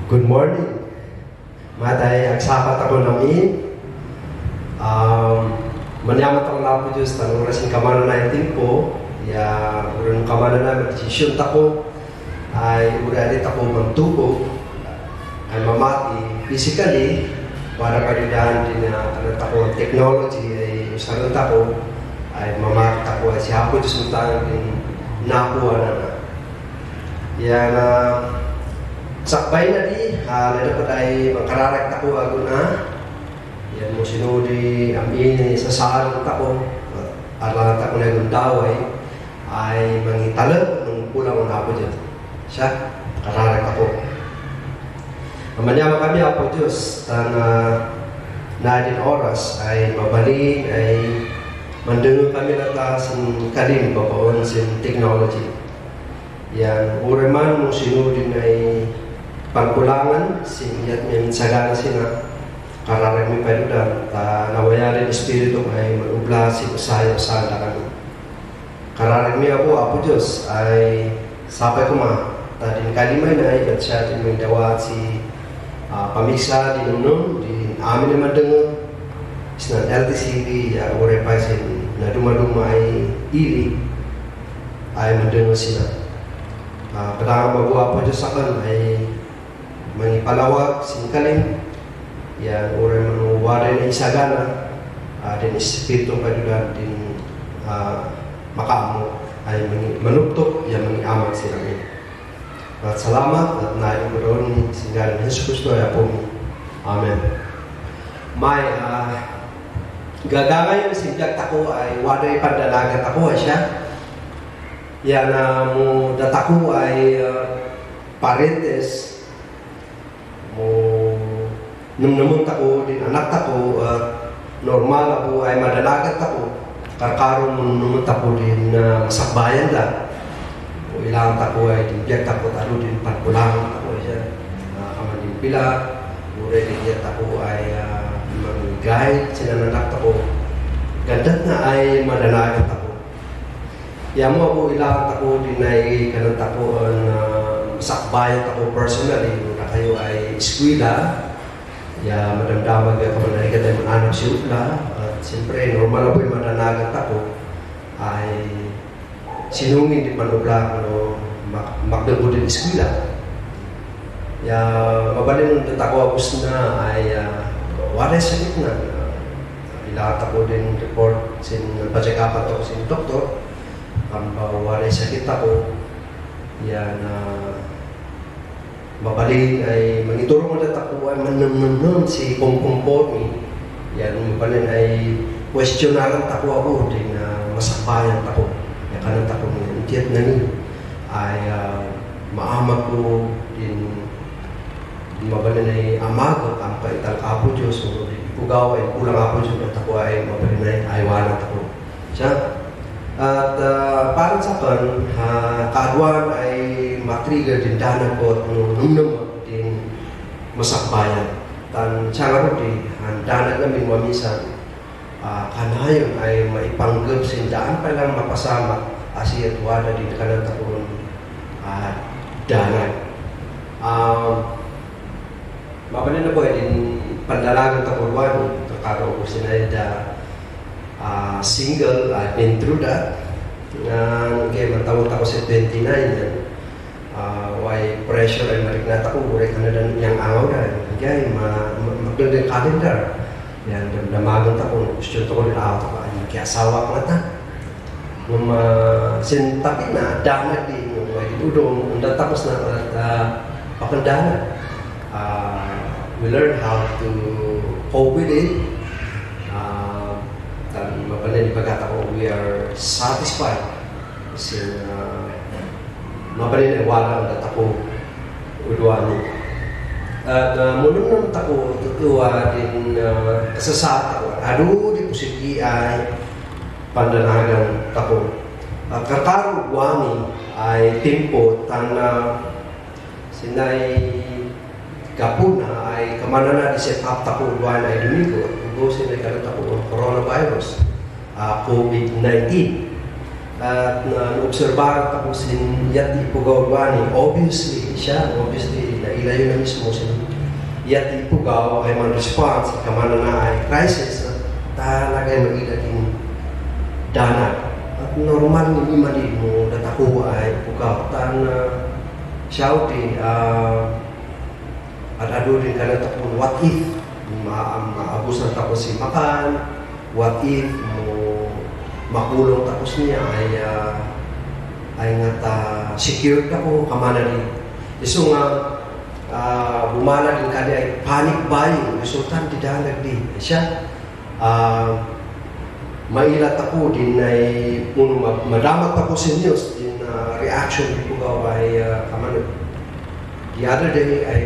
Good morning. Matay agsapat ako namin. Manyamat ako na po Diyos. Tanong rasin kamana na yung timpo. Ya, urang kamana na matisyon tako. Ay uralit ako magtubo. Ay mamati physically. Para palidahan din na ako ang technology. Ay usaran tako. Ay mamati tako. Ay siya po Diyos mutang din nakuha na. Yan sakbay na di, dapat ay magkararak tako agun na. Yan mo sinudi amin sa saan tako. Arlang tako na yung daway ay mangitalab nung pulang na po dyan. Siya, kararak ako. Amanyama kami ako Diyos, na din oras ay mabalin, ay mandungo kami na tasin kalim, babaon sin technology. Yan, uraman mo sinudin ay pagkulangan, siniyat may minsagana sina, kararag may paludan, nawaya rin espiritu ay manubla si usayo sa kami. Kararag may Apo Diyos ay sapay ko tadin kalimay na ikat siya din may dawa si pamisa din din amin naman dengo isnan LTCD ya uray pa sin na dumaduma ay ili ay mandengo sila. Padang magawa po Diyos sa kan ay manipalawag, singkaling, yan, uray manuwaray na isagana, din espiritu padulan, din makaamo, ay manuptok, yan mangiamag sila ngayon. At salamat, at nailang mo doon, singgalan ng Jesus Cristo, ay po mo. Amen. May, gagangay yung singgag tako, ay waday pandalagat ako, ay siya. Yan, mo datako ay parentes, nung tako din anak tako normal ako ay madalagat ako karkaron nung tako din masakbayan lang o ilang tako ay timbiyag tako talo din pagkulang ako siya kaman din pila uray din tako ay mag-guide sinananak tako gandat na ay madalagat ako mo ako ilang tako din ay kanang tako masakbayan ako personally na kayo ay eskwela ya madamdamag ka man ay katay mananap si Upla at siyempre normal na po yung mananagat ako ay sinungin di manubla ano magdago din eskwela ya mabalin ng ako abos na ay waray sakit na ilat ako din report sin pachekapan ako sin doktor waray sakit ako yan mabalin ay mangituro mo na tako ay manunun si kumpor ni yan mabalin ay questionaran tako ako din masabayan tako yan kanang tako ni intiyat na ni ay maamag ko din mabalin ay amag ang paital Apo Diyos o ipugaw ay kulang Apo Diyos at ako ay mabalin ay aywanan tako siya. At parang sa kan, kaadwan ay matrigger din dana ko at nung din masakbayan. Tan siya nga din, dana namin mamisan, kanayon ay maipanggap sindaan pa lang mapasama asiyat wala din kanang takon dana. Mabalin na po ay din pandalagang takulwan, kakaro ko sinayda single, I've been through that. Kaya matawag ako sa 29 yan. Why pressure ay marignat ako, uray ka na lang niyang angaw na. Kaya magdang calendar. Yan, damagan ako, gusto ko rin ako ka. Kaya asawa ko na ta. Nung sintabi na, dana din yung may dudong, undan tapos na pakandana. We learn how to cope with it. Mabalin pagkata ko, we are satisfied kasi mabalin ay wala ang ako udwani at mulong naman ako tutuwa din kasasat ako ado di positi ay pandanagan ako karkaro wani ay tempo tan sinay kapuna ay kamana na di set up tako udwani ay Domingo sinay kalat ako coronavirus COVID-19. at na-obserbahan ako sin Yati Pugaw Wani. Obviously nailayo na mismo sin Yati Pugaw ay man-response kamana na ay crisis at talaga ay mag-ilating dana. At normal ni mali mo natako ay Pugaw. Tan shouting at ado rin ka na tapon, what if maabos na tapos si Makan, what if mo makulong tapos niya ay nga secure ka po kamana din. Iso nga bumala din kanya ay panic buying, resultan di dalag din. Siya mailat ako din ay madamat ako sa news din reaction di ko gaw ay kamana. The other day ay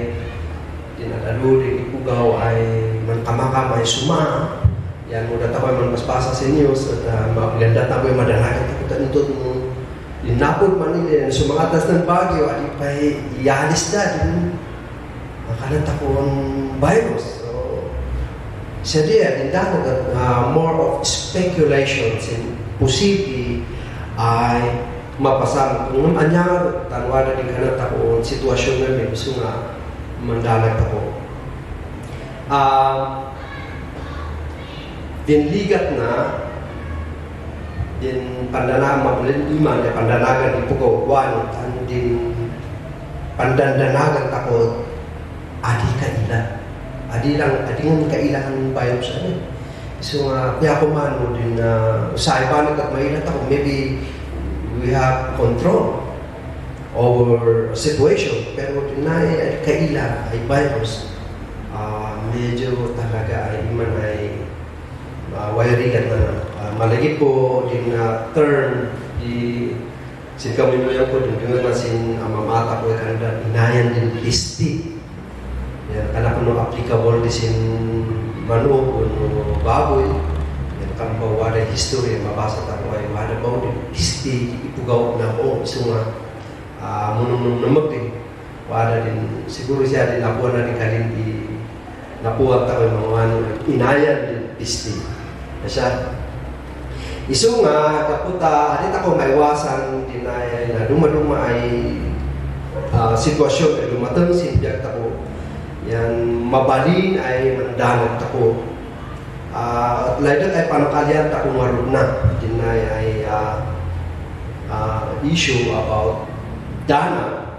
dinadalo din ko gaw ay mankamaka may suma. Yan mo datakoy man mas basa sa news at maganda na ko'y madalagat ako tanito mo linapod man nila sa mga atas ng Baguio at ipay ialis na din makalat ako ang virus. So siya din dahil more of speculations and posible ay mapasama kung anya tanwada din kanat ako sitwasyon na may gusto nga mandalag ako. Dinligat na din pandanagan mapulin iman ya pandanagan di Pugaw Wani an din pandandanagan takot adi kaila adi ngan kailangan bayo sa amin. So kaya kumano din sa ibanig at mailat ako maybe we have control over a situation pero din na kaila ay virus medyo talaga ay iman ay wayarigan na malagit po din term di sin kami mo yan po din nga sin mamata ko kanda inayan din listi yan kana kuno applicable di sin manu kuno baboy yan kan bawada history mabasa ta ko ay wada ba din listi ipugaw na po iso nga munong namag din wada din siguro siya din nakuha na din kalin di nakuha ta ko mga inayan din listi siya. Iso nga, kaputa, alit ako maiwasan din na dumaduma ay sitwasyon ay dumatang sinbiyag ako. Yan, mabalin ay mandanag ako. At lahat ay panakalian ako marun na. Din ay issue about dana,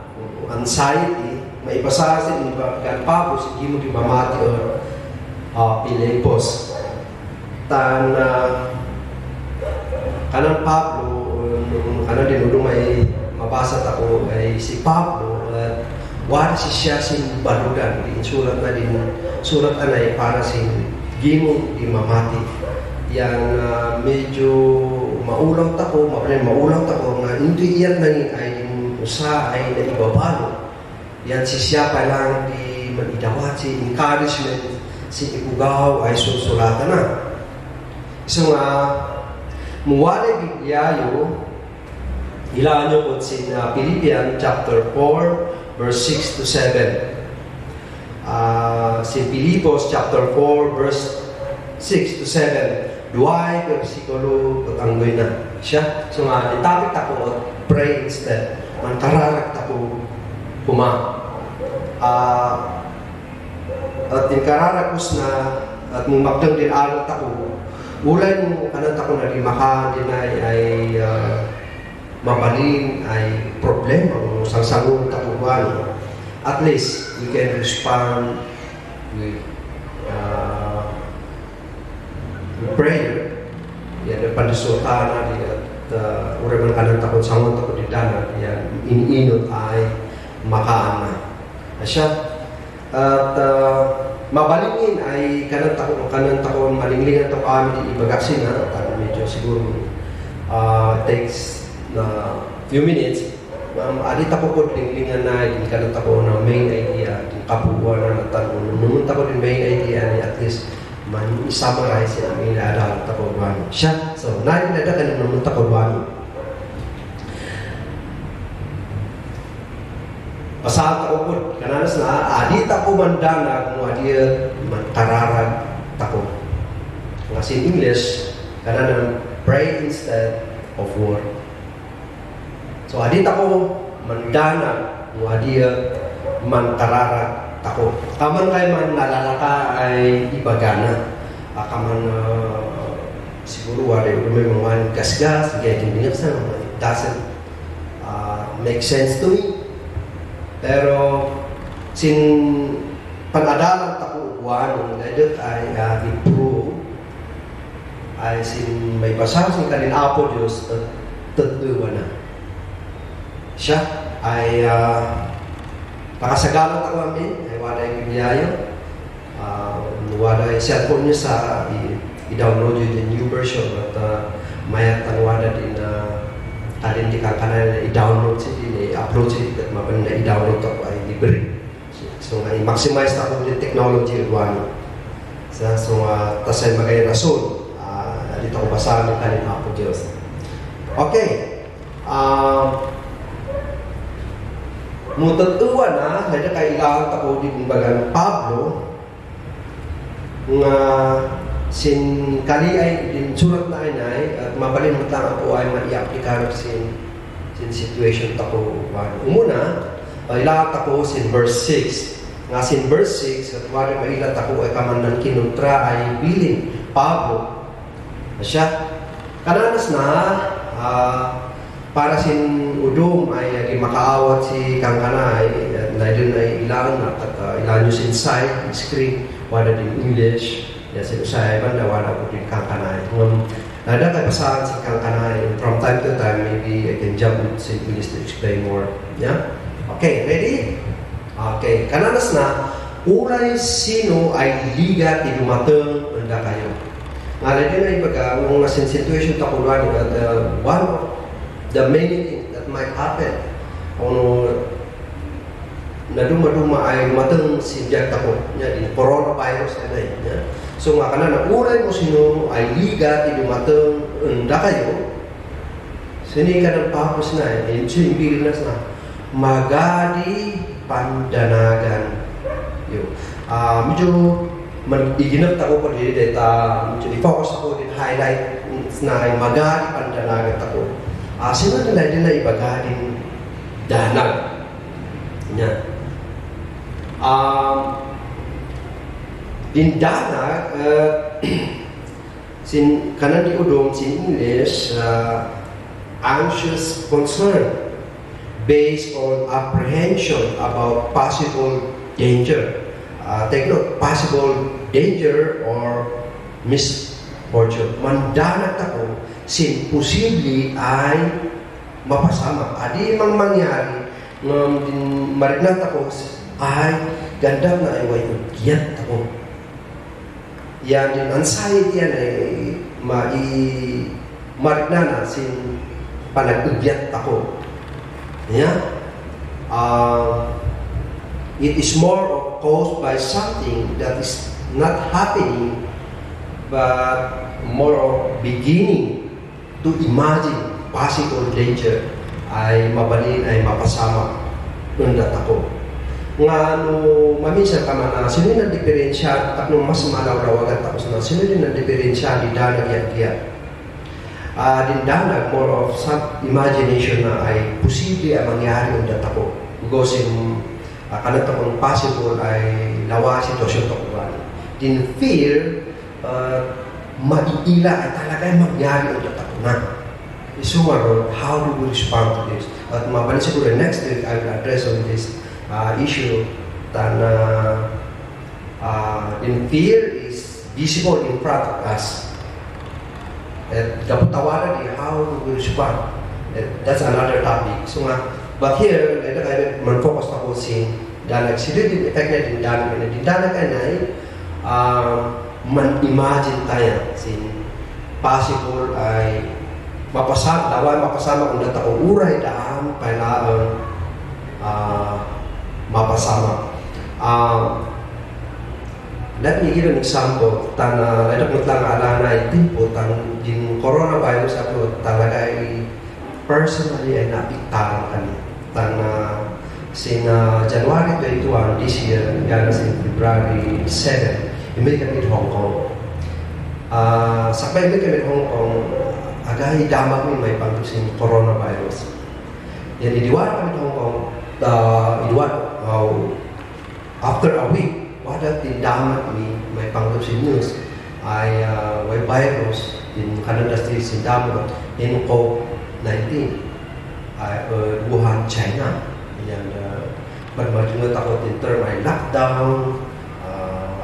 anxiety, maipasasin, ganpapos, hindi mo dimamati or pilipos. Kanang Pablo kanang dinudong ay mabasa ako ay si Pablo at wala siya sin baludan din surat na din surat anay para sin gimo di mamati yan medyo maulang tako nga hindi yan nanging ay usa ay naibabalo yan si siya pa lang di manidawat si encouragement si ipugaw ay susulatan na. So muwala bigyayo ilaan nyo po sin Philippians chapter 4 verse 6 to 7. Si Pilipos chapter 4 verse 6 to 7. Duay versikulo patanggoy na siya. So itapit ako pray instead. Mantararak ako at inkararakus na at magdang din alat ako ulay mo kanat ako na rimaka din ay mabalin ay problema o sangsangon takuban. At least we can respond with prayer. Yan ang panisuta na di at uray man kanat ako sangon tako di dana yan ininot ay makaan na. Asya at mabalingin ay kanang taon malinglingan to kami ibagaksin na at medyo siguro takes na few minutes alit ako po linglingan na hindi kanang taon na main idea yung kapuwa na natanong numunta ko din main idea ni at least man i-summarize yung aming naadalat ako ba siya so nainada ka na numunta ko ba Pasal tako po, kananas na, adi tako mandana kung adi mantararag tako. Kasi in English, kananan, pray instead of war. So adit ako mandana o adia mantarara tako. Kaman kay man nalalaka ay ibagana. Kaman siguro wala may mga gasgas, getting news na it doesn't make sense to me. Pero sin panadalan tako uwan ng edit ay improve ay sin may basa sin kanin apo Diyos tatuwa na. Siya ay nakasagalan ako amin, ay wala yung biyayo. Wala yung cellphone niya sa i-download yung new version at mayat ang wala din alin di ka na i-download siya din, i-upload siya at mapan na i-download ako ay libre. So i-maximize ako yung technology at wala. So tas ay magay rason, dito ko basahan ng kanin apo Diyos. Okay. Mutatuwa na, kaya kailangan ako din bagang Pablo nga sin kali ay din surat na inay at mabalimot lang ako ay maiaplikan sin situation tako. Umuna, ilat ako sin verse 6. Nga sin verse 6, at wari mailat ako ay kamandan kinuntra ay bilin Pablo. Siya, kananas na, para sin udom ay makaawat si kang kanay at dahil ay ilang at ilang yung inside screen wala din English ya sin usay banda wala ko din kang kanay nada kay pasahan si kang kanay from time to time maybe I can jump into English to explain more yeah okay ready okay kananas na ulay sino ay liga tinumateng anda kayo ngala din ay pag nasin situation takuluan one of the many things that might happen. Kung naduma-duma ay matang sinjak ako niya in coronavirus na niya. So nga kana na uray mo sino ay liga tinumatang unda kayo. Sini ka ng papos na eh. So imbilinas na magadi pandanagan. Yo. Medyo iginap ako pa din medyo i-focus ako din highlight na ay magadi pandanagan ako. Sino nila din na ibagahin danag niya. In danag, sin kanan di udong sin English, anxious concern based on apprehension about possible danger. Take note, possible danger or misfortune. Mandanag ako sin posible ay mapasama. Adi mang mangyari ng marinat ako ay ganda na ay way ugyat ako. Yan din anxiety yan ay marinat na sin panag-ugyat ako. Yeah? It is more caused by something that is not happening but more of beginning to imagine possible danger ay mabalin ay mapasama undat ako. Nga maminsan ka man sino na diferensya at mas malaw-lawagan ako sa sino din na diferensya di danag yan din danag more of some imagination na ay posible ang mangyari undat ako. Gosin kanat akong possible ay lawa sitwasyon to kuwan. Din fear maiila ay talaga magyari ulit ako na. So, how do we respond to this? At mabalik siguro next week, I will address on this issue that in fear is visible in front of us. At kaputawaran how do we respond? That's another topic. So, but here, I man-focus ako sin danag. Sila din effect na din danag. Din danag ay man-imagine tayo sin possible ay mapasama kung data ko uray daan kailangan mapasama. Let me give an example. Ito po lang alana itin po yung coronavirus ako talaga ay personally ay napiktaran kami. January 21 this year, hanggang February 7, imili kami Hong Kong. Sa imili kami Hong Kong, agay damag may pangtusin coronavirus. Yan idiwan kami Hong Kong. Idiwan after a week, wala tindahan may panggap si news ay may virus in Canada State sindaman in COVID-19 ay Wuhan, China. Yan magmajungat ako in term ay lockdown,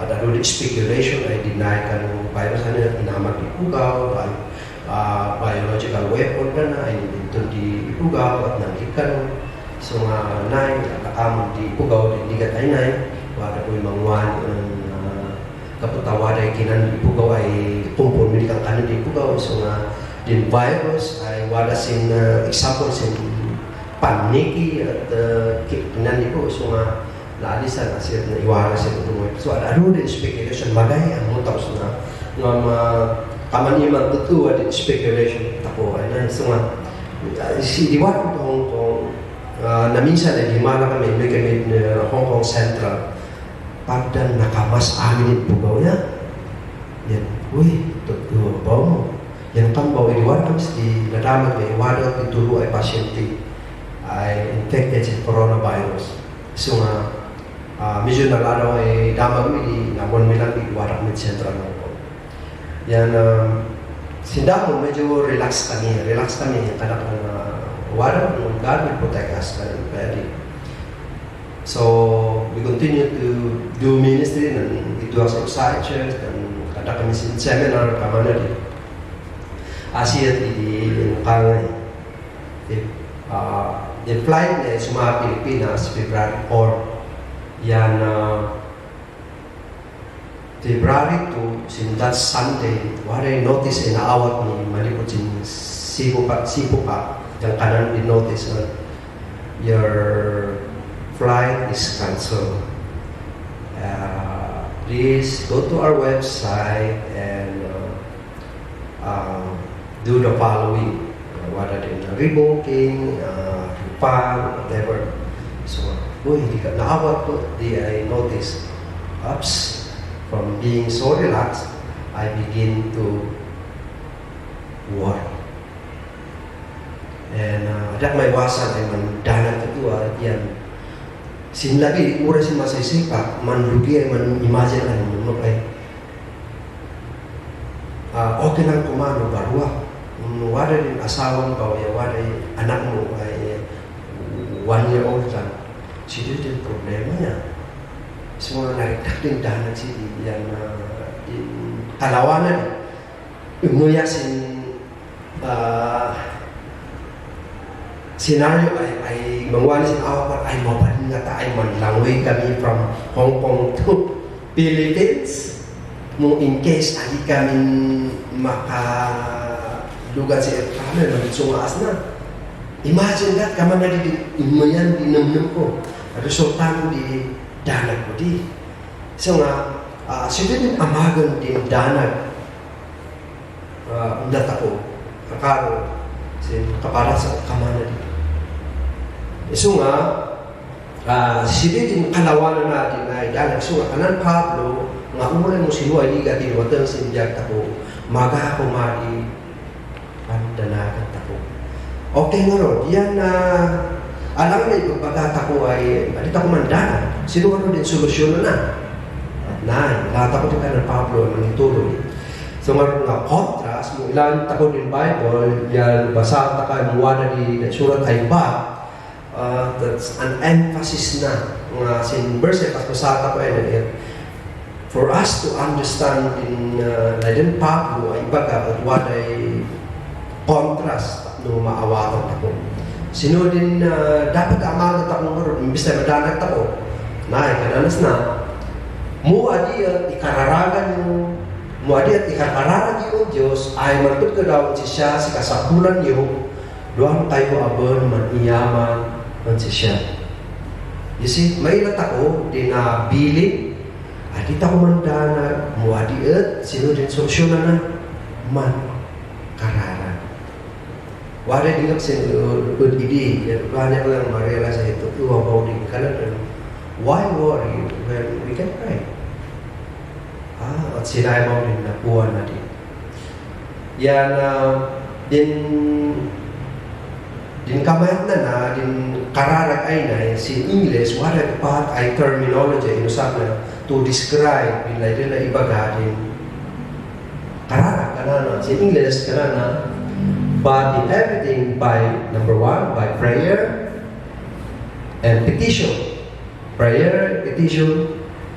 ada dulu speculation ay deny kan virus ano inamat di Pugaw, biological weapon na ay dito di Pugaw at nangikan so nga nay nakam di Pugaw di ligat ay nay wala ko mangwan kaputawa ay kinan di Pugaw ay kumpul mi kang kanan di Pugaw so nga din virus ay wala sin example sin paniki at kinan di ko so nga naalisan kasi na iwala siya ito mo. So, ano din speculation, magay ang mo tapos na kamaniman tutuwa din speculation tako ay na. So, si Diwat ito Hong Kong, na minsan ay himala kami, may kami Hong Kong Central, pagdan nakamas amin yung pugaw niya. Yan, uy, tutuwa ba mo? Yan kambaw, Diwat kami si nadamag may iwala at itulo ay pasyente ay infected sa coronavirus. So, medyo nalalaw ay damag mi na 1 milang iwarak mid central Hong Kong. Yan, sindamo medyo relax kami kada kang warak ng God will protect us very. So we continue to do ministry and itu as outside church dan kada kami sin seminar kamana di Asia di Kangay. The flight na suma Pilipinas February 4 yan February 2 sin that Sunday wala notice na awat ni malipot sin sipo pa yung kanan din notice your flight is cancelled. Please go to our website and do the following wala din rebooking, refund, whatever. So, hindi ka naawat ko, I notice ups from being so relaxed, I begin to worry. And adak may wasan ay mandanan ito yan. Sinlabi, ura si masisipa, manlugi ay man-imagine ay manunok ay okay lang kumano, barwa. Wala din asawang ka, wala anak mo ay 1 year old lang. Sino din problema niya. So, nariktak din dahanan si yan kalawanan. Umuya senaryo ay mangwali sin awak ay mabalin nga ta ay manlangoy kami from Hong Kong to Philippines. Mo in case ay kami makalugan si Eframen, magsungaas na. Imagine that, kaman na di umuyan, dinamnam ko. Resultado di danag ko di. So nga, sila din amagan din danag. Undat ako, kakaro, kapara sa kamana di. So nga, sila din kalawanan natin ay danag. So nga, kanan Pablo, nga umulan mo sinuwa, hindi ka tinwatang sinjag ako, maga ako mali, pandanagan ako. Okay nga ron, yan alam na ito, pagkata ko ay, balit ako mandana, sino ano din solusyon na. At lahat ako din ka ng Pablo, nangituloy. So nga contrast, mo ilan tako din Bible, yan, basa ta ka, muwana di surat ay ba, that's an emphasis na, nga sin verse, pasasata ko ay, for us to understand in, na din Pablo, ay baga, at wala ay contrast, no maawatan ako. Sino din dapat amagat ako ngayon, imbis na madanag ako, kananas na, muadi at ikararagan yung Diyos, ay matut ka daw siya, si kasapulan niyo, doon tayo abon, maniyaman, man siya. You see, may ilat ako, di na bili, adit ako mandanag, muadi at, sino din solusyon na man, kararan. Wala din ako sa udidi, wala ko lang ma-realize na ito, iwabaw din ka na rin. Why worry when we can pray? At sinayaw din na buwan na din. Yan, din kamayat na din kararag ay na si English wala pat ay terminology inusap na to describe bila din na ibaga din kararag kanana si English kanana but in everything by number one by prayer and petition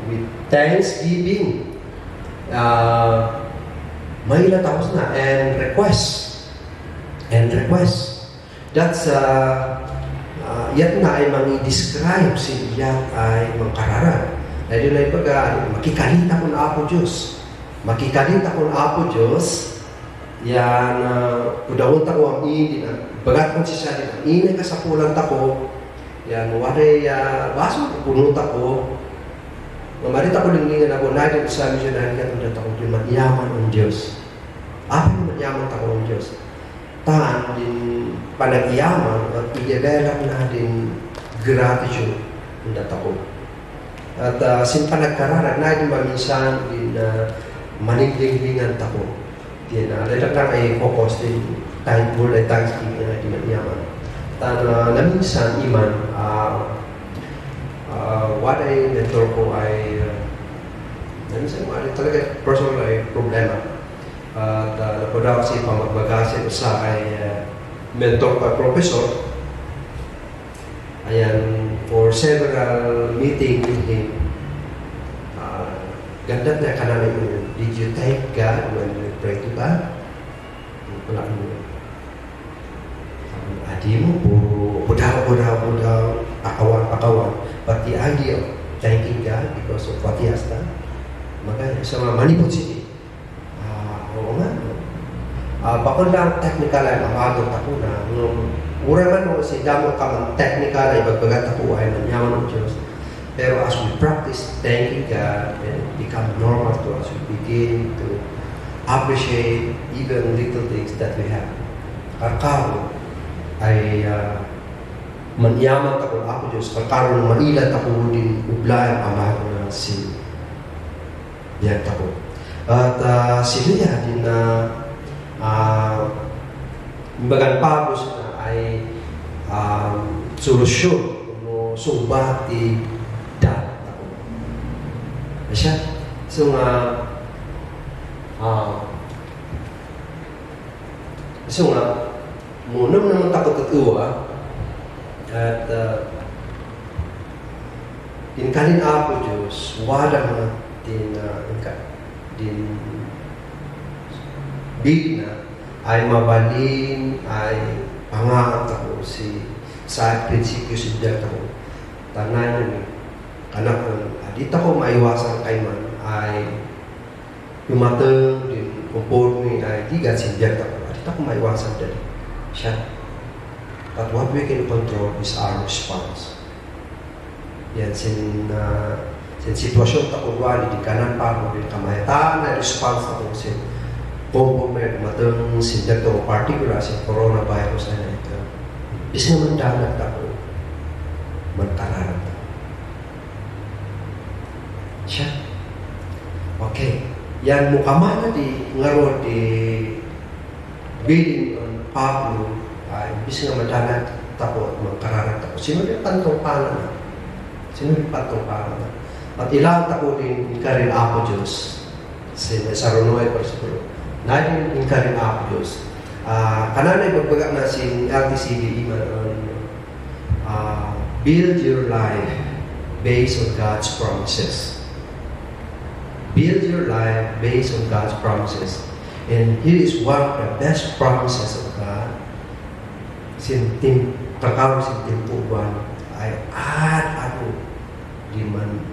with thanksgiving may tapos na and request that's yat na ay mangi-describe si yat ay mangkararag dahil na ibaga makikalita ko na Apo Diyos yan pudawon ta ko ang ini bagat ko siya din ang ini ka sa pulang ta ko yan wari baso puno ta ko mamarita ko lingingan ako na din sa missionary ka tunda ta ko din magyaman ang Diyos magyaman ta ko ang Diyos tahan din panagyaman at i-develop na din gratitude tunda ta ko at sin panagkararag na din maminsan din maniglingan ta ko din lang ay focus din thankful ay thanksgiving na din magyaman na minsan iman what ay mentor ko ay minsan talaga personal ay problema at napudaw si pamagbagasin sa ay mentor pa professor ayan for several meeting with him ganda na kanami mo did you thank God when you pray to God? Wala mo adi mo pudaw pakawan pati agi thanking God because of what he has done maganda sa mga manipod city oo nga bakit lang technical ay mamagot ako na ura man mo si damo ka man technical ay bagbagat ako ay manyaman ng Diyos pero as we practice thanking God and it become normal to us we begin to appreciate even little things that we have kakao ay manyaman ako ako Diyos kakaro manilat ako din ublayan amahan na si yan ako at sila din na bagan Pablos na ay solusyon kung sumbati dat ako siya so munam naman takot at uwa at inkalin ako Diyos wala mga din big na ay mabalin ay pangat ako sa prinsipyo si Diyat ako tanan anak ko dito ko maiwasan kay man ay yumateng din kumpul ni ay digat si Diyat ako dito ko maiwasan din siya but what we can control is our response yan sin sitwasyon ta kunwari di kanan pa mo din kamahitaan na response ako sin kumpul may mateng si Diyat ako particular si coronavirus na ito isa naman dalat ako magkararap siya okay yan mo kamana di ngaro di bilin on Pablo ay bisa nga madalat tako at magkararap ako sino din pantong paano na at ilang tako din ikarin ako Diyos sa Ronoy Persiguro na din ikarin ako Diyos kananay magbaga na si LTCB iman on build your life based on God's promises. Build your life based on God's promises. And here is one of the best promises of God. Pagkawin sa timpuan ay ako di man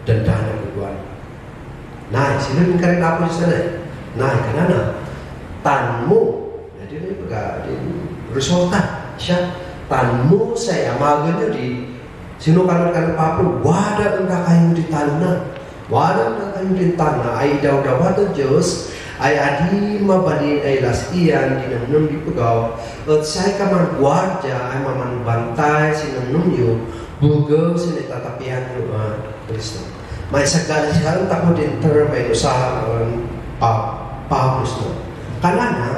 dandanan ng buwan. Nay, sino yung karin ako sa sanay? Nay, kanana, tan mo. Jadi na yung resulta. Siya, tan mo sa amagan nyo di sino kanan Pablo, wala ang kakayong di talunan. Wala ang kakayong di talunan. Ay daw-dawat ng Diyos, ay adi mabalin ay lastiyan, dinanong di pagaw, at sa'y kamang guardia, ay mamanbantay, sinanong nyo, bugaw, sinitatapihan nyo, Kristo. May sagala siya, ang tako din term ay usahan Pablos na. Kanana,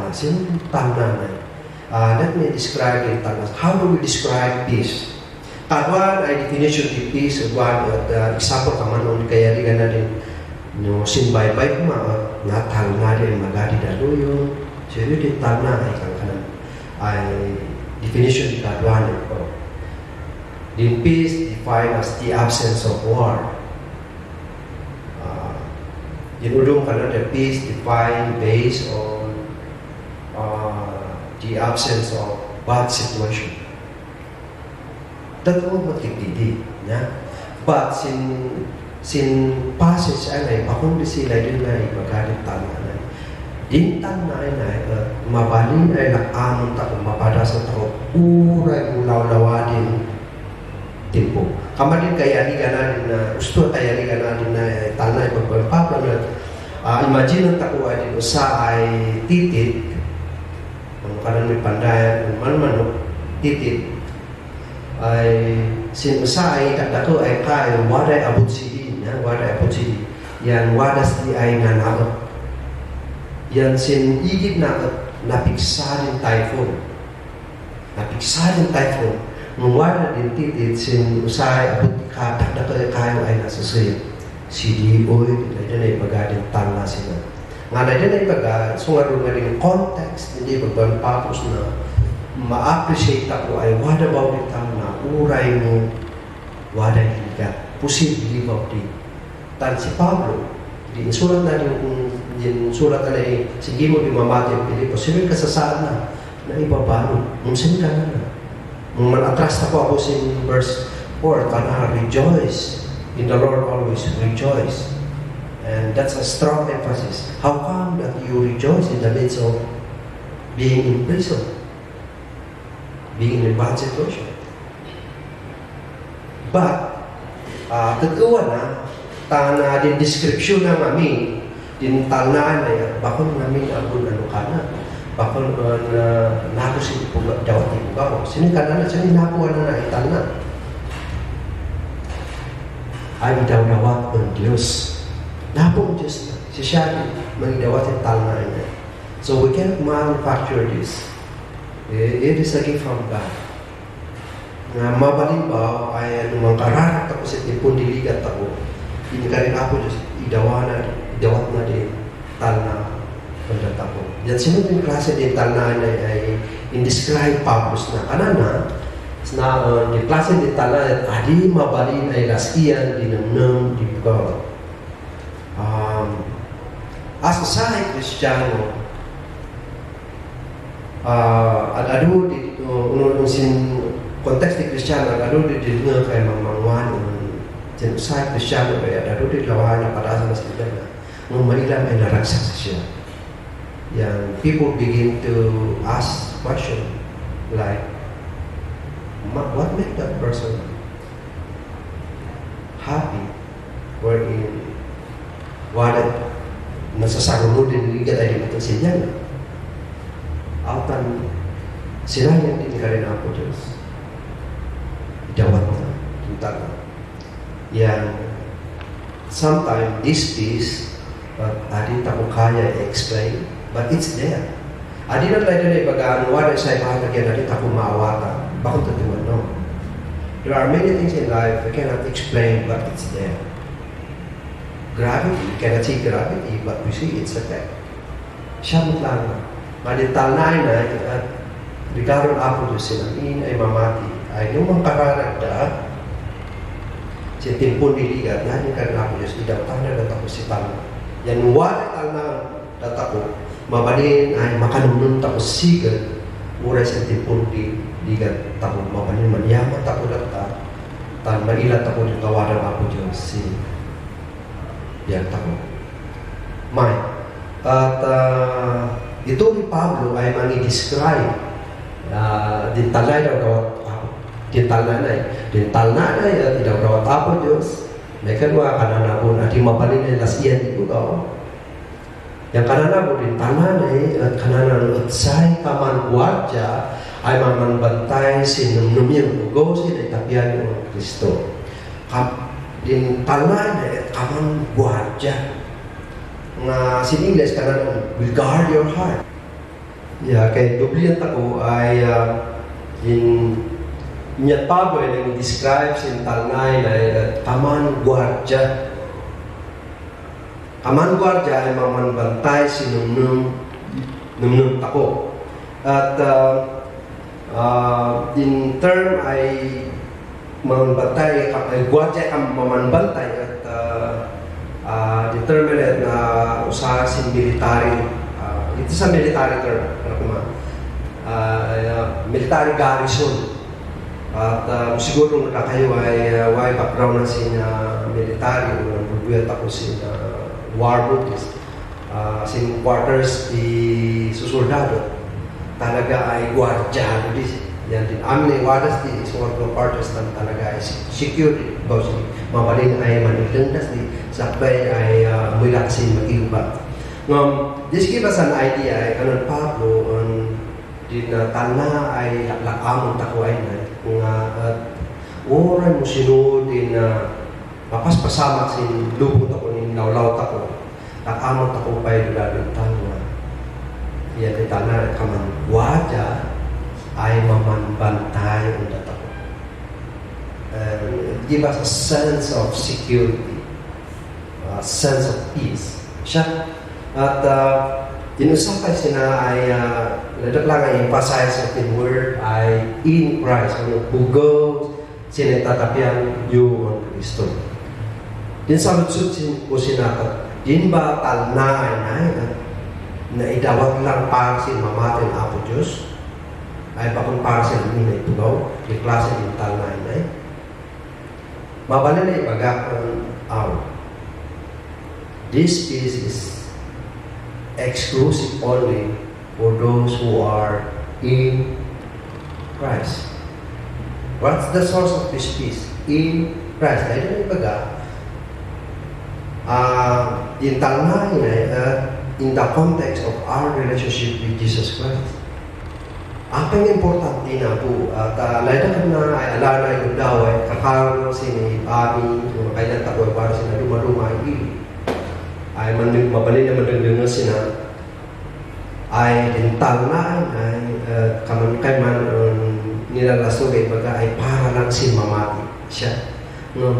talna. Sino yung talna na? Let me describe yung talna. How do we describe peace? Kawan ay definition di peace. One example kamanon kaya rin na rin no sinbay-bay kuma natal nga rin magadi daluyo. So yun yung talna ay kang ay definition di kawan ito. In peace defined as the absence of war. Dinulong ka na the peace defined based on the absence of bad situation. Totoo matigdidi. Yeah? But sin passage ay bakong di sila din na ipagalit tama na. Dintan na ay mabalin ay nakamon ta kung mapada sa tao uray ulaw-lawadin tempo. Kamadin kaya ni natin na gusto kaya ni natin na tanay pagpapapa na imagine ang takuha din sa ay titit kung kanan may pandayan kung man-manok titit ay sinusa ay katato ay kaya waday abot sidi yan wadas di ay nanamot yan sin igit na napiksa din typhoon nung wala din titit, sin usay abot katak na kayo ay nasusuyo. Sidi oy, dito na ipagadin tala sila. Nga na dito na ipagadin, so nga nga rin context, hindi pagpapapos na ma-appreciate ako ay what about it na uray mo, wala hindi posible about it. Tan si Pablo, di surat na yung surat na rin, sige mo di mamati ang Pilipos, sino yung kasasaan na ibabalo, sino ka na. Atras ako in verse 4, rejoice in the Lord always, rejoice. And that's a strong emphasis. How come that you rejoice in the midst of being in prison? Being in a bad situation? But, tatuwa na, na din description ng amin, din talaan na yan, bakon namin abon ano ka na. Bakon naku si Dawat ibu kau. Sini kadang sini naku na ital na. Ay daw-dawat ng Diyos. Napong Diyos na. Si siya magdawat ital na niya. So we can't manufacture this. It is a gift from God. Nga mabalimbaw ay anumang kararak ako sa tipon diligat ako. Hindi ka rin ako Diyos. Idawat na din tal na. Pagkatapos. Yan sinunod yung klase din talaan ay indescribe purpose na kanana yung klase din talaan adi mabalin ay laskian dinamnam di bukaw. As a side Kristiyano adu di unong sin konteks di Kristiyano adu di nga kay mamangwan yung side Kristiyano kaya adu di lawahan na para sa masjid nung mailang ay naragsak siya. Yang people begin to ask question like, what made that person happy? Wherein walat nasasagunod din ligat ay dito siya na. Altan sila yang din ka rin ako Diyos. Dawat na. Kita na. Yang sometimes this peace adi tako kaya explain. But it's there. Adi na tayo na ipagaan, wala sa ipahalagyan natin ako maawata. Bakit tatuan, no? There are many things in life we cannot explain, but it's there. Gravity, we cannot see gravity, but we see it's a fact. Siya mo lang. Malital na ay at Ricardo Apo Diyos sinamin ay mamati. Ay yung mga kararagda, si Timpon Niligat, na yung Ricardo Apo Diyos, idawtan na natako si Tama. Yan wala na natako. Mabalin ay makanunun tapos sigat uray sa tipon di ligat tapos mabalin manyaman tapos data tan mailat tapos yung kawaran ako Diyos si yan tapos may at ito ni Pablo ay mangi-describe din talay daw din talnanay at idaw daw ako Diyos may kanwa kananabon at yung mabalin ay lasiyan di ko daw. Yang kanana mo din tananay at kanana at say kaman guardia ay mamanbantay sinumnum yung ugo sila itapian ng Kristo. Din tananay at kaman guardia nga sin English kanana will guard your heart. Ya, kay dublian tako ay in niya Pablo ay describe sin talnay na taman guardia. Taman guardia ay mamanbantay si num tako. At in term ay mamanbantay, guardia ay mamanbantay at determined na usaha sin military. Ito sa military term, military garrison. At siguro na kayo ay background na sin military o nabubuyat ako sin war movies. Sin quarters di susoldado talaga ay gwardiya yan din. Amin ay wadas di suwag ng quarters talaga ay security. Mabalin ay manilandas di sakbay ay mula kasi mag-iubat. This give us an idea ay kanon Pablo din tana ay lakamon tako ay na kung oran mo sinod din mapaspasama sin lubot ako ni lawlaw tako lakamon tako pa ay duladong tanwa iya di tana kaman wada ay mamanbantay ang datako. Give us a sense of security, a sense of peace. Siya at inusapay sina ay ladak lang ay emphasize of the word ay in Christ. Bugaw sinatatapian yung Kristo. Din sa lutsut po sinakat, din ba talnaay na idawat lang para si mamatin Apo Diyos ay bakong para sa inyo na itugaw di klase din talnaay na mabalan na ibagakon this is exclusive only for those who are in Christ. What's the source of this peace? In Christ. Dahil na ibaga, in talnahin in the context of our relationship with Jesus Christ. Ang importante na po, at lahat na ay alala yung daw ay kakaroon sini Abi, kailan tako para sina luma-luma ay mabalin na madagdagan sina ay dintal na ay kaman kay man nilalasog ay baga ay para lang si mamati siya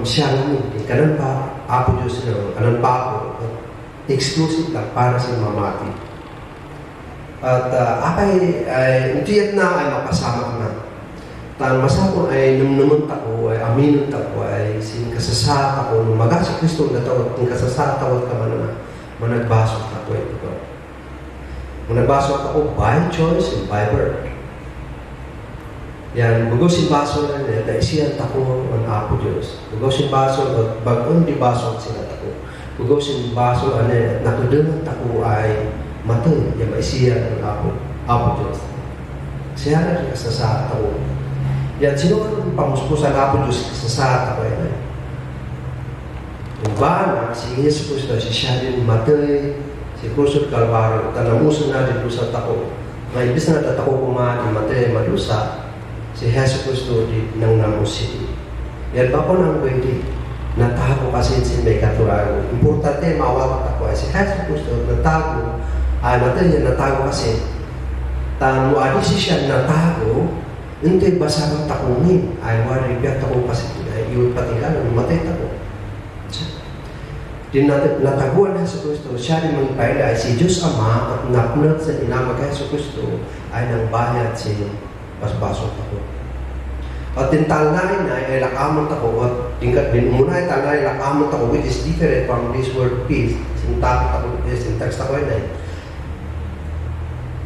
siya lang kanan pa Apo Diyos na kanan pa ako exclusive lang para si mamati at apay ay utiyat na ay mapasama na tan masapon ay numnumun tako ay aminon tako ay sin kasasat ako nung maga si Kristo na tawag kung kasasat tawag ka man na managbasok ako ito. Managbasok ako by choice and by birth. Yan, bugaw si baso na niya, naisiyan tako ang Apo Diyos. Bugaw si baso, bagon di baso sila tako. Bugaw si baso, nakudunan tako ay matay, yung maisiyan ang Apo Diyos. Siya na kasasat ako. Yan, sino ang pamuspusan Apo Diyos kasasat ako yan? Yung bana, si Jesus Cristo, si siya din matay, si Krusot Kalbaro, tanamusan na din sa tako. May ibis na tatako kumati, matay, malusa, si Jesus Cristo din nang namusin. Yan pa po nang pwede, natago kasi si may katurago. Importante, mawawat ako ay si Jesus Cristo, natago, matay yan, natago kasi. Tamo, adi siya natago, hindi basang takunin, ay wari biyak tako kasi, ay iyon patigalan, matay tako. Din natin nataguan ng Hesus Kristo, siya rin magpaila ay si Diyos Ama at napunat sa inamag kay Hesus Kristo ay nang bayad sa basbasok ako. At din talnayin na ay lakamot ako at din muna ay talnayin lakamot ako which is different from this word peace. Sintapit ako, sintext ako yun ay.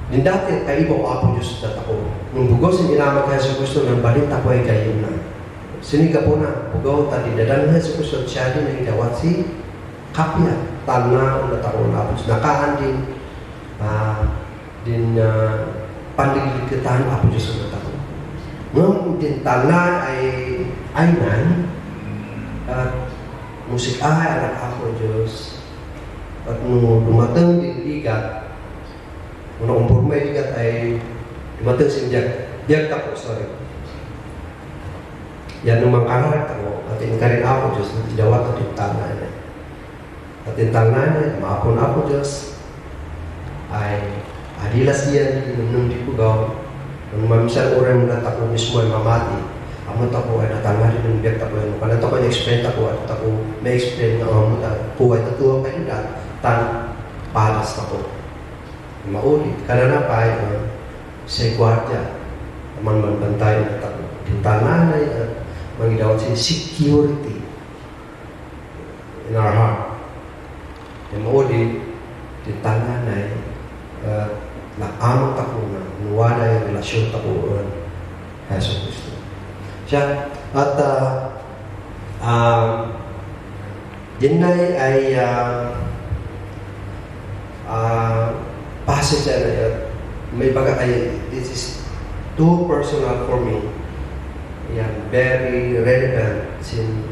Din dati kaibaw Apo Diyos dat ako. Nung bugos ang inamag kay Hesus Kristo nang balit ako ay kayo na. Siniga po na, bugaw tadi dadan ng Hesus Kristo at siya din ang idawat si kapya, talna na taon na Apo nakaan din pandiligtahan Apo Diyos na taon. Nung din talna ay aynan at musikahay anak Apo Diyos at nung dumatang din ligat nung umpurmay ligat ay dumatang sinjag ako, sorry. Yan nung mangkarat ako at inkarin Apo Diyos na tidawat at yung talna na at intang na maapon Apo Diyos ay Adilas diyan nung di pugaw. Nung mamisan orang na tako mismo ay mamati. Amo tako ay natangari ng biyak tako ay kana tako explain tako at tako may explain nga amo ta po ay tatuwa pa yun tan padas tako. Maulit kana na pa ay sa gwardiya man bantay na tako. Tintanan ay mangidawat si security in our heart. Maulit tintanan ay naamang tako na nuwala yung relasyon tako on Yesu Kristo. Siya at yun ay passage na may baga ay this is too personal for me. Yan, very relevant sin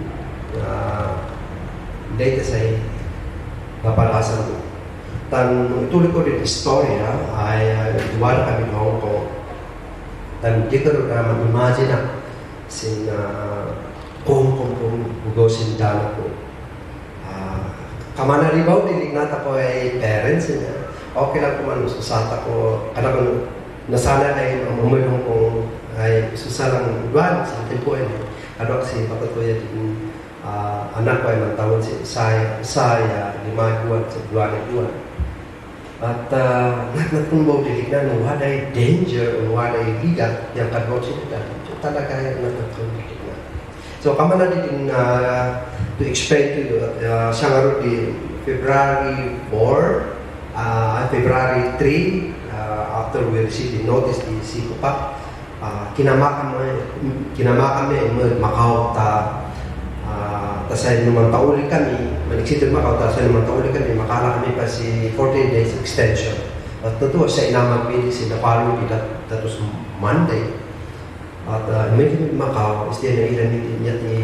latest ay napalasan ko. Tan ituloy ko din istorya ay duwala kami ng Hong Kong. Tan dito na mag-imagine na sin Hong Kong kung bugosin dala ko. Kamana ribaw, dilignata ko ay parents niya. Okay lang kung ano, susata ko. Kada ko nasana ay umulong kong ay susalang duwan sa tempo ay ano kasi patutuya din anak ko ay mantawon si saya 5 buwan sa duwan. At nagtumbaw dilignan, waday danger o waday ligat yung kadwag sila dati. So talaga yung nagtumbaw dilignan. So kama na din to explain to you, siya nga rin di February 4, February 3, after we received the notice di Sikupak, kinamakan kami Macau tas ay naman tauli kami, maniksitin Macau, tas ay naman tauli kami, makala kami pa si 14 days extension. At totoo siya inamagpili si Napalo di datos Monday. At may kami Macau, istiya na ilan niya ni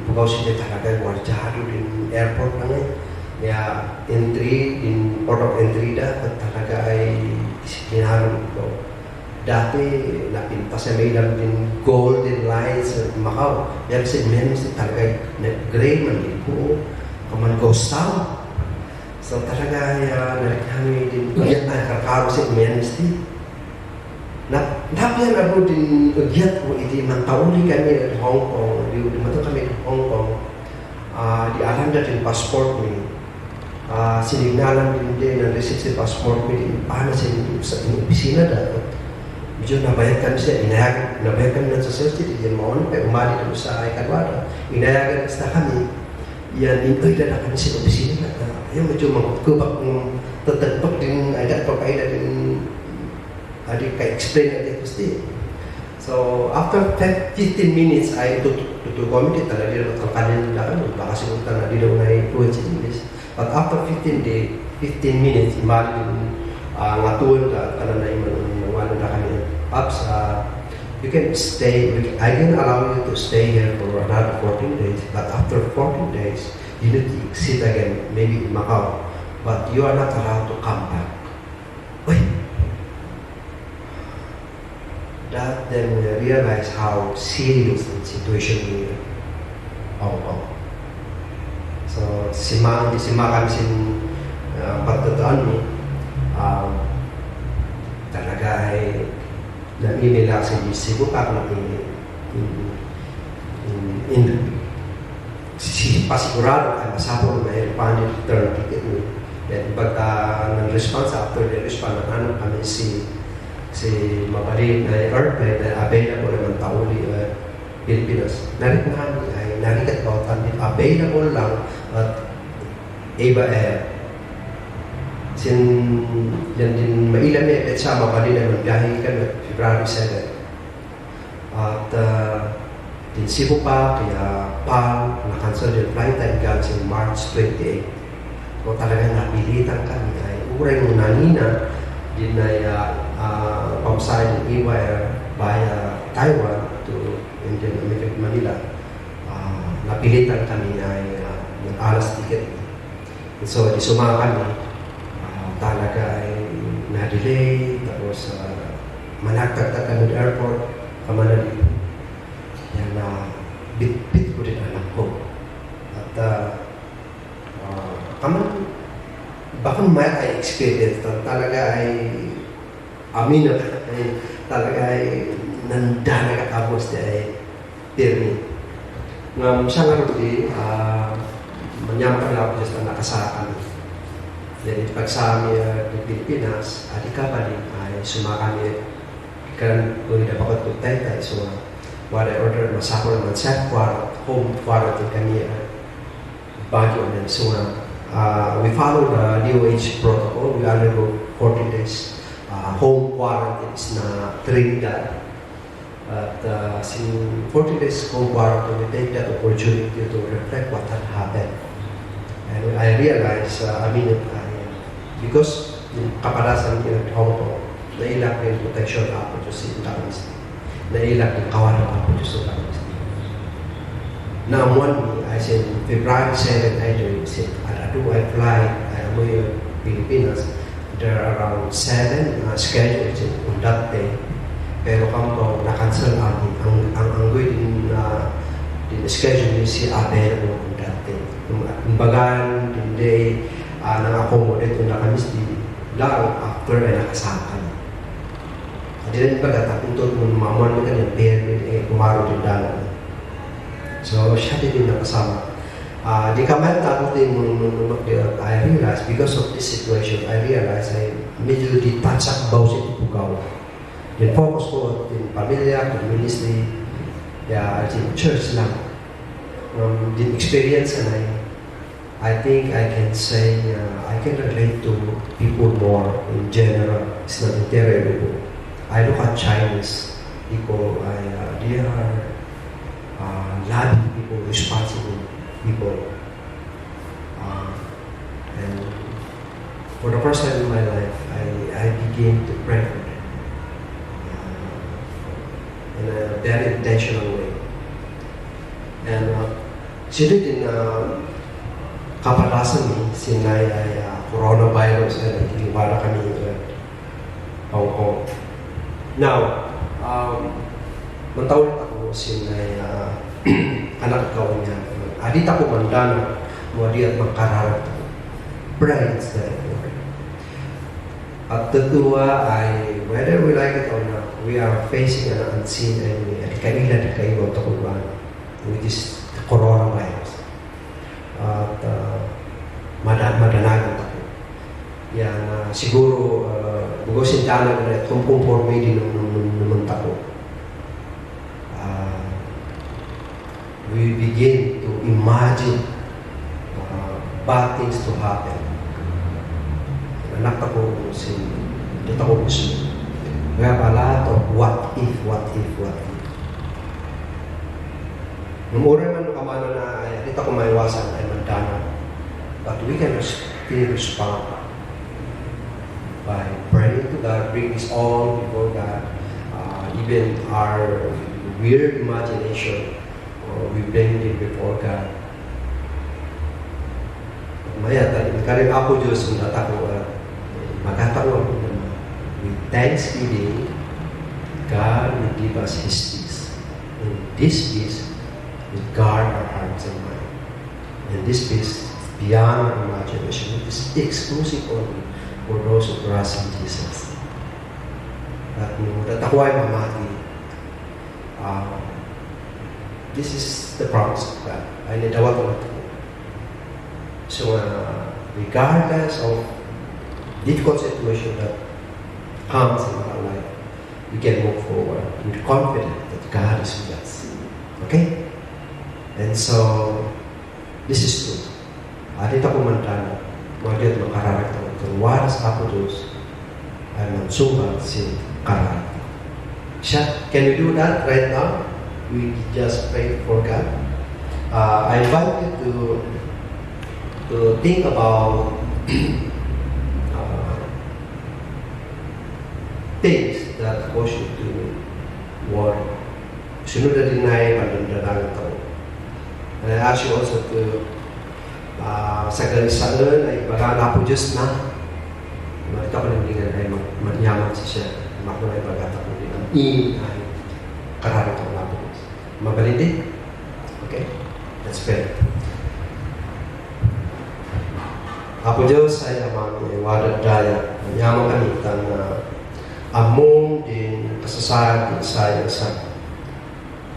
Pugaw siya talaga guardiado din airport na ngayon. Kaya entry, in port of entry at talaga ay disiplinarong ito. Dati, napinta sa may lang din golden lines sa Macau. Pero sa menos talaga nag-gray man din po. Kaman go south. So talaga, nalikami din. Ugyat na kakaro sa menos din. Napiyan ako din ugyat ko, hindi man tauli kami at Hong Kong. Di mato kami at Hong Kong. Di alam na din passport mo. Sinignalan din ang receipt sa passport mo din. Paano sa opisina dapat? Medyo nabayad siya, nabayad kami sa safety, yan mo, umali kami sa Kadwara, inayagan sa kami, yan, intoy na kami sa opisina. Ayun, medyo magkubak ng tatagpak din, agad pa kaila din, adik ka-explain natin gusto. So, after 15 minutes, ay tutukomit talaga dito ang kanin nila kami, baka sinutan na dito na influence in English. But after 15 minutes, imali din, ngatuan ka na iman na kami. Ups, you can stay, I can allow you to stay here for another 14 days, but after 14 days, you need to exit again, maybe in Macau, but you are not allowed to come back. Wait. That then we realize how serious the situation is. So, simakan sin pagtataan mo, talaga ay na-email sa Sikupak na pasigurado ay masapon na i-refund yung return ticket mo. Then pagka ng-response, after the response, nahanap kami si mabalin na airplane na available naman tauli Pilipinas. Nariknahan ay narikat ba available lang at Eva Air. Yan din mailan at sa mabalin naman biyahe ka na February 7. At din Sikupak, kaya na-cancel yung flight time hanggang sa March 28. So talagang napilitan kami ay uray mo nanina din ay pamsahin ng Eva via Taiwan to Indian American Manila. Napilitan kami ay mag-alas ticket. So di sumama kami, talaga ay na-delay, tapos managtagtag kami ng airport, kamanali. Yan bit-bit ko din anak ko. At baka may experience talaga ay amin na ay talaga ay nanda nakatapos ay tirni. Ngam siya nga rin, manyampan na ako sa nakasakan. Jadi pag sa amin di Pilipinas, adik ka pa din ay sumakami kan kung hindi pa ko tayo so what I ordered masako naman sa home quarantine kami Baguio and so we follow the DOH protocol. We undergo 40 days home quarantines na Trinidad. At in 40 days home quarantine, we take that opportunity to reflect what had happened. And I realized, because yung kapalasan niya at Hong Kong, nailak yung protection ako Diyos sa Tamis. Nailak yung kawan ako Diyos sa Tamis. Now, I said, February 7, I said, I fly, I am in Pilipinas. There are around 7 schedules on that day. Pero kamo na-cancel namin. Ang good in schedule is available on that day. Kumbaga, hindi nang-accommodate na kami lang after ay nakasama na. Hindi rin pagkatapin ito kung mamuan mo kanyang permit, kumaro din dalan. So, siya din nakasama. Di ka man tapos din I realized, because of this situation, I realized ay medyo detached ako sa Pugaw. Yung focus ko yung pamilya, yung ministry, yung church lang. Yung experience na I think I can say, I can relate to people more in general. It's not entirely. I look at Chinese people, they are loving people, responsible people. And for the first time in my life, I began to pray for them. In a very intentional way. And sila din kapalasan ni sinay ay coronavirus ay naghiwala kami Hong Kong. Now, mantawid ako sinay anak ko niya. Adit ako mandana mo di at magkararap ako. Pray is very important. At tatuwa ay whether we like it or not, we are facing an unseen enemy at kanila di kayo takuban, which is the coronavirus. At madanagan ako. Yan, siguro, bugosin tayo na itong conforme din naman tako. We begin to imagine bad things to happen. Anak ako dito ako gusto. We have a lot of what if. Nung una man kamano na dito ko maiwasan ay mandana. But we can still respond by praying to God, bring this all before God. Even our weird imagination, we bring it before God. Maya, karin ako Diyos,undata ko magkataon ko naman. With thanksgiving, God will give us His peace. And this peace will guard our hearts and mind. And this peace, beyond our imagination, it is exclusive only for those who trust in Jesus. At nung ako ay mamati, this is the promise of God. Ay nidawat ko ito. So, regardless of difficult situation that comes in our life, we can move forward and be confident that God is with us. Okay? And so, this is true. Dito ko mantana, mga dito makararag ito. Kung waras ako Diyos, ay mansumbat si kararag. Can we do that right now? We just pray for God. I invite you to think about things that cause you to worry. Sunod na din na pandandanan ito. And I ask you also to sa galisaan ay bagana po Diyos na ito pa rin din ay manyaman siya. Makunay bagata po din ang ay kararang ito na po. Mabalindi? Okay? Let's pray. Apo Diyos ay amang iwadag daya. Manyaman kami na among din kasasad din sa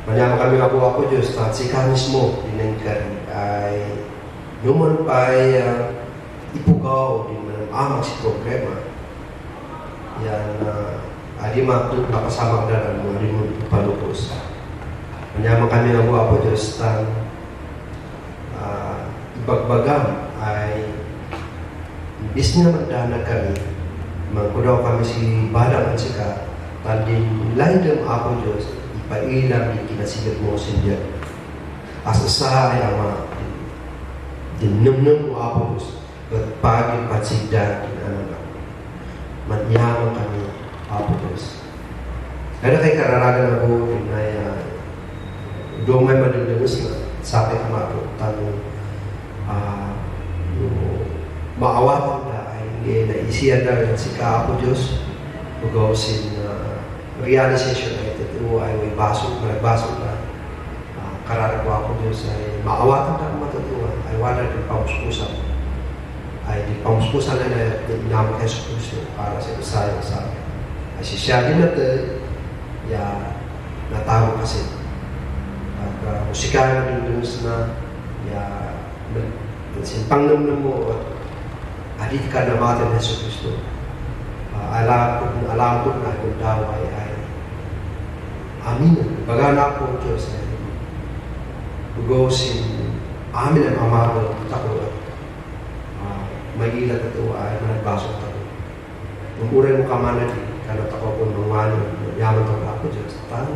Manyaman kami ako Diyos, at si ka mismo dinengkari ay numan pa'y ipugaw din manamamag si problema. Yan, adi matut makasamang daran mo, adi mo ipalupos. Manyaman kami ako Diyos, tan ibagbagam ay imbis na magdana kami, magkudaw kami si Badang at sika, tan din lain ako Diyos, ipailam yung kinasigad mo sa Diyan. Asa sa ay ama, dinumnum mo ako Diyos, at pagin patsigdan kinanang manyaman kami ako Diyos. Kaya kay kararagan ako, ay doon may madalagas na sabi ka mga tanong maawatan na ay naisiyan na rin si ka ako Diyos, mag-awsin realization na ito ay may basok, nagbasok na kararagawa ko Diyos ay maawatan na matutuwa ay wala din pamuspusan ay di pamuspusan na inamang Yesu Cristo para sa Isaya sa akin ay siya din natin natawag kasi at musikahan din dun na simpang naman mo at adit ka na natin Yesu Cristo alam ko na kung daw ay amin. Bagana po Diyos ay bugosin amin ang amaro tako at may ilat ito ay managbasok tako. Kung uray mo kamana di, kanot ako kung mawano, yaman ako ako Diyos. Tan,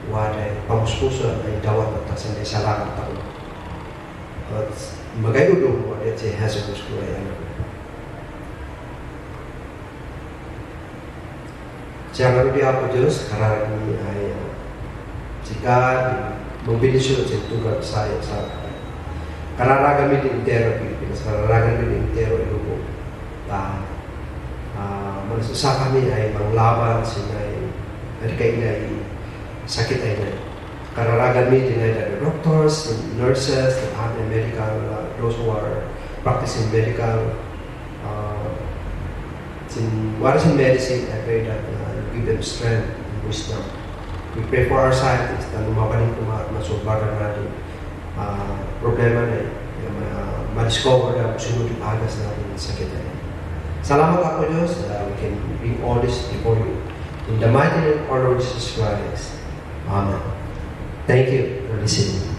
waday pamuspusan ay dawat at tasan ay salamat ako. At magayudo mo at si Jesus Cristo ay anak ko. Siya nga rin ako Diyos, kararami ay sika, mobilisyon sa tugat sa kararagan din intero Pilipinas, kararagan din intero Ilubo. Manasusa kami ay manglaban sinay, at kayo ay sakit ay na. Kararagan din ay the doctors, the nurses, the medical, those who are practicing medical, what is in medicine, I pray that give them strength and wisdom. We pray for our scientists na lumabanin ko at masulbagan natin problema na ma-discover na sunod yung agas natin sa sakit na yan. Salamat ako Diyos that we can bring all this before you. In the mighty name of our Lord Jesus Christ. Amen. Thank you for listening.